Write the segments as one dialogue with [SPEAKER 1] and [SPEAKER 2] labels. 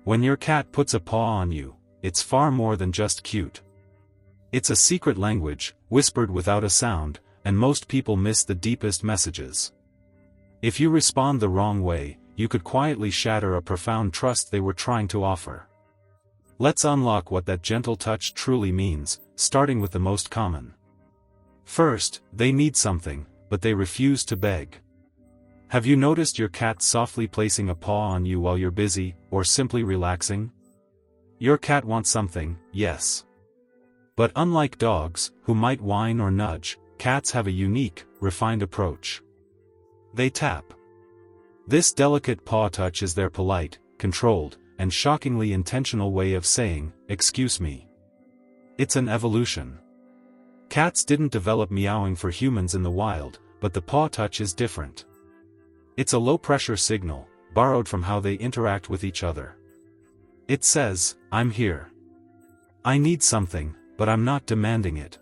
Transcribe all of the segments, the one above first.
[SPEAKER 1] When your cat puts a paw on you, it's far more than just cute. It's a secret language, whispered without a sound, and most people miss the deepest messages. If you respond the wrong way, you could quietly shatter a profound trust they were trying to offer. Let's unlock what that gentle touch truly means, starting with the most common. First, they need something, but they refuse to beg. Have you noticed your cat softly placing a paw on you while you're busy, or simply relaxing? Your cat wants something, yes. But unlike dogs, who might whine or nudge, cats have a unique, refined approach. They tap. This delicate paw touch is their polite, controlled, and shockingly intentional way of saying, "Excuse me." It's an evolution. Cats didn't develop meowing for humans in the wild, but the paw touch is different. It's a low-pressure signal, borrowed from how they interact with each other. It says, "I'm here. I need something, but I'm not demanding it."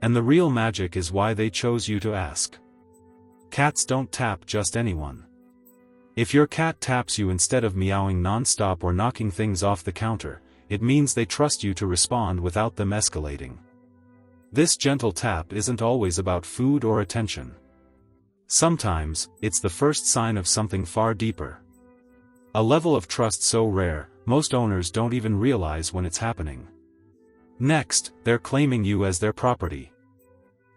[SPEAKER 1] And the real magic is why they chose you to ask. Cats don't tap just anyone. If your cat taps you instead of meowing non-stop or knocking things off the counter, it means they trust you to respond without them escalating. This gentle tap isn't always about food or attention. Sometimes, it's the first sign of something far deeper. A level of trust so rare, most owners don't even realize when it's happening. Next, they're claiming you as their property.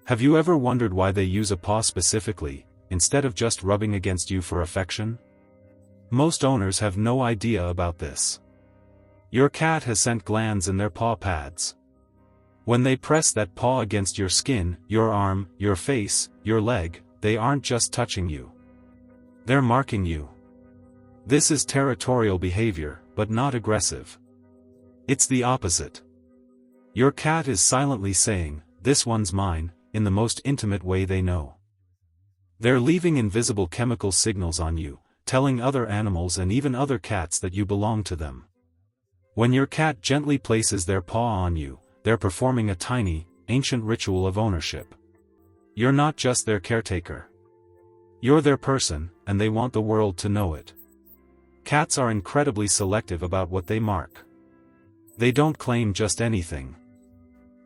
[SPEAKER 1] Have you ever wondered why they use a paw specifically, instead of just rubbing against you for affection? Most owners have no idea about this. Your cat has scent glands in their paw pads. When they press that paw against your skin, your arm, your face, your leg, they aren't just touching you. They're marking you. This is territorial behavior, but not aggressive. It's the opposite. Your cat is silently saying, "This one's mine," in the most intimate way they know. They're leaving invisible chemical signals on you, telling other animals and even other cats that you belong to them. When your cat gently places their paw on you, they're performing a tiny, ancient ritual of ownership. You're not just their caretaker. You're their person, and they want the world to know it. Cats are incredibly selective about what they mark. They don't claim just anything.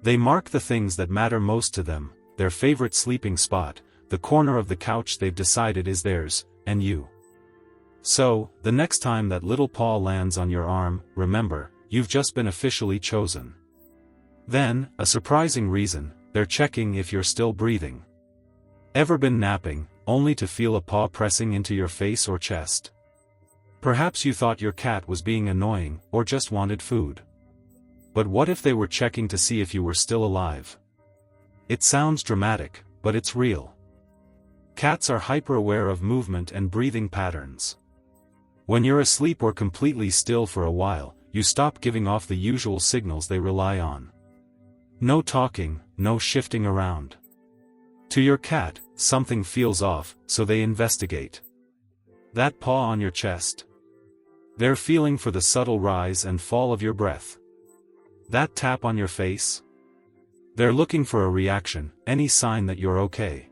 [SPEAKER 1] They mark the things that matter most to them, their favorite sleeping spot, the corner of the couch they've decided is theirs, and you. So, the next time that little paw lands on your arm, remember, you've just been officially chosen. Then, a surprising reason, they're checking if you're still breathing. Ever been napping, only to feel a paw pressing into your face or chest? Perhaps you thought your cat was being annoying, or just wanted food. But what if they were checking to see if you were still alive? It sounds dramatic, but it's real. Cats are hyper-aware of movement and breathing patterns. When you're asleep or completely still for a while, you stop giving off the usual signals they rely on. No talking, no shifting around. To your cat, something feels off, so they investigate. That paw on your chest. They're feeling for the subtle rise and fall of your breath. That tap on your face. They're looking for a reaction, any sign that you're okay.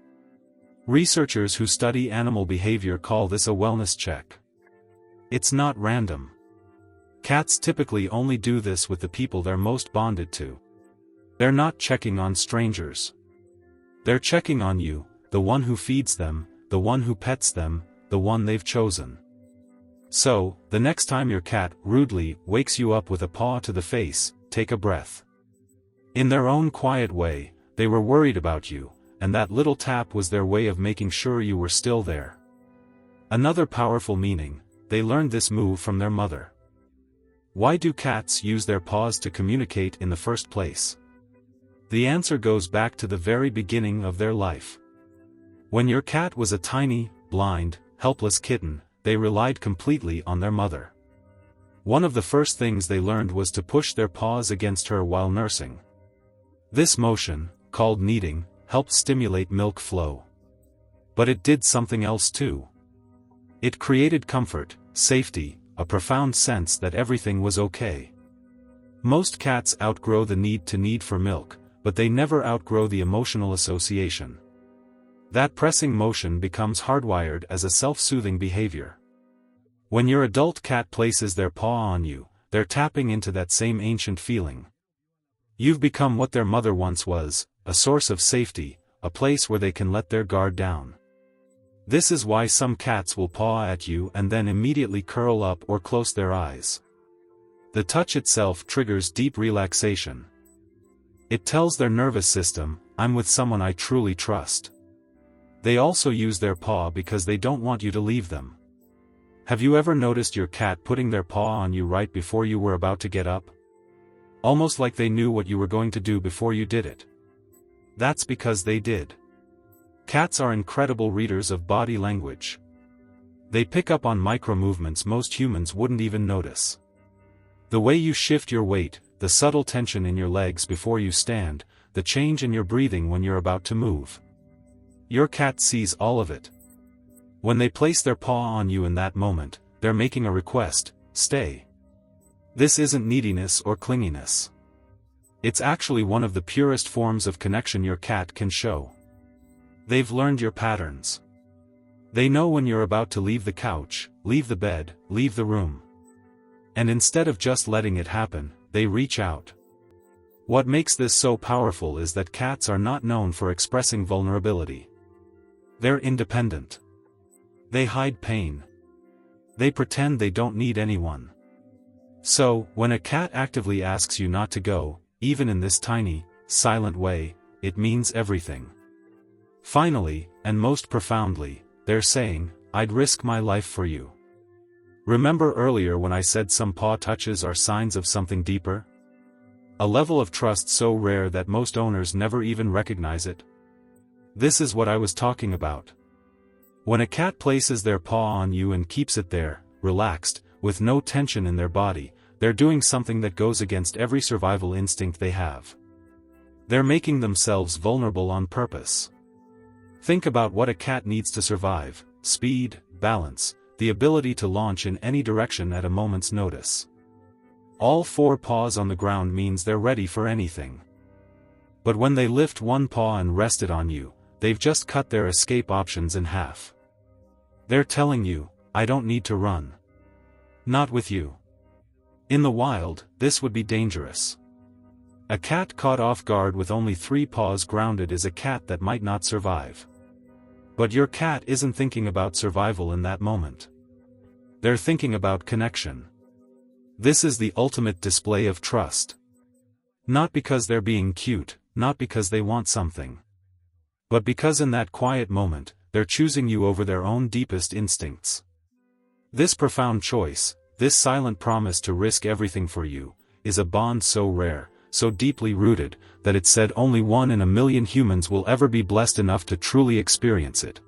[SPEAKER 1] Researchers who study animal behavior call this a wellness check. It's not random. Cats typically only do this with the people they're most bonded to. They're not checking on strangers. They're checking on you, the one who feeds them, the one who pets them, the one they've chosen. So, the next time your cat rudely wakes you up with a paw to the face, take a breath. In their own quiet way, they were worried about you, and that little tap was their way of making sure you were still there. Another powerful meaning, they learned this move from their mother. Why do cats use their paws to communicate in the first place? The answer goes back to the very beginning of their life. When your cat was a tiny, blind, helpless kitten, they relied completely on their mother. One of the first things they learned was to push their paws against her while nursing. This motion, called kneading, helped stimulate milk flow. But it did something else too. It created comfort, safety, a profound sense that everything was okay. Most cats outgrow the need for milk, but they never outgrow the emotional association. That pressing motion becomes hardwired as a self-soothing behavior. When your adult cat places their paw on you, they're tapping into that same ancient feeling. You've become what their mother once was, a source of safety, a place where they can let their guard down. This is why some cats will paw at you and then immediately curl up or close their eyes. The touch itself triggers deep relaxation. It tells their nervous system, I'm with someone I truly trust. They also use their paw because they don't want you to leave them. Have you ever noticed your cat putting their paw on you right before you were about to get up? Almost like they knew what you were going to do before you did it. That's because they did. Cats are incredible readers of body language. They pick up on micro-movements most humans wouldn't even notice. The way you shift your weight, the subtle tension in your legs before you stand, the change in your breathing when you're about to move. Your cat sees all of it. When they place their paw on you in that moment, they're making a request, stay. This isn't neediness or clinginess. It's actually one of the purest forms of connection your cat can show. They've learned your patterns. They know when you're about to leave the couch, leave the bed, leave the room. And instead of just letting it happen, they reach out. What makes this so powerful is that cats are not known for expressing vulnerability. They're independent. They hide pain. They pretend they don't need anyone. So, when a cat actively asks you not to go, even in this tiny, silent way, it means everything. Finally, and most profoundly, they're saying, I'd risk my life for you. Remember earlier when I said some paw touches are signs of something deeper? A level of trust so rare that most owners never even recognize it? This is what I was talking about. When a cat places their paw on you and keeps it there, relaxed, with no tension in their body, they're doing something that goes against every survival instinct they have. They're making themselves vulnerable on purpose. Think about what a cat needs to survive: speed, balance, the ability to launch in any direction at a moment's notice. All four paws on the ground means they're ready for anything. But when they lift one paw and rest it on you, they've just cut their escape options in half. They're telling you, I don't need to run. Not with you. In the wild, this would be dangerous. A cat caught off guard with only 3 paws grounded is a cat that might not survive. But your cat isn't thinking about survival in that moment. They're thinking about connection. This is the ultimate display of trust. Not because they're being cute, not because they want something. But because in that quiet moment, they're choosing you over their own deepest instincts. This profound choice, this silent promise to risk everything for you, is a bond so rare, so deeply rooted, that it's said only 1 in a million humans will ever be blessed enough to truly experience it.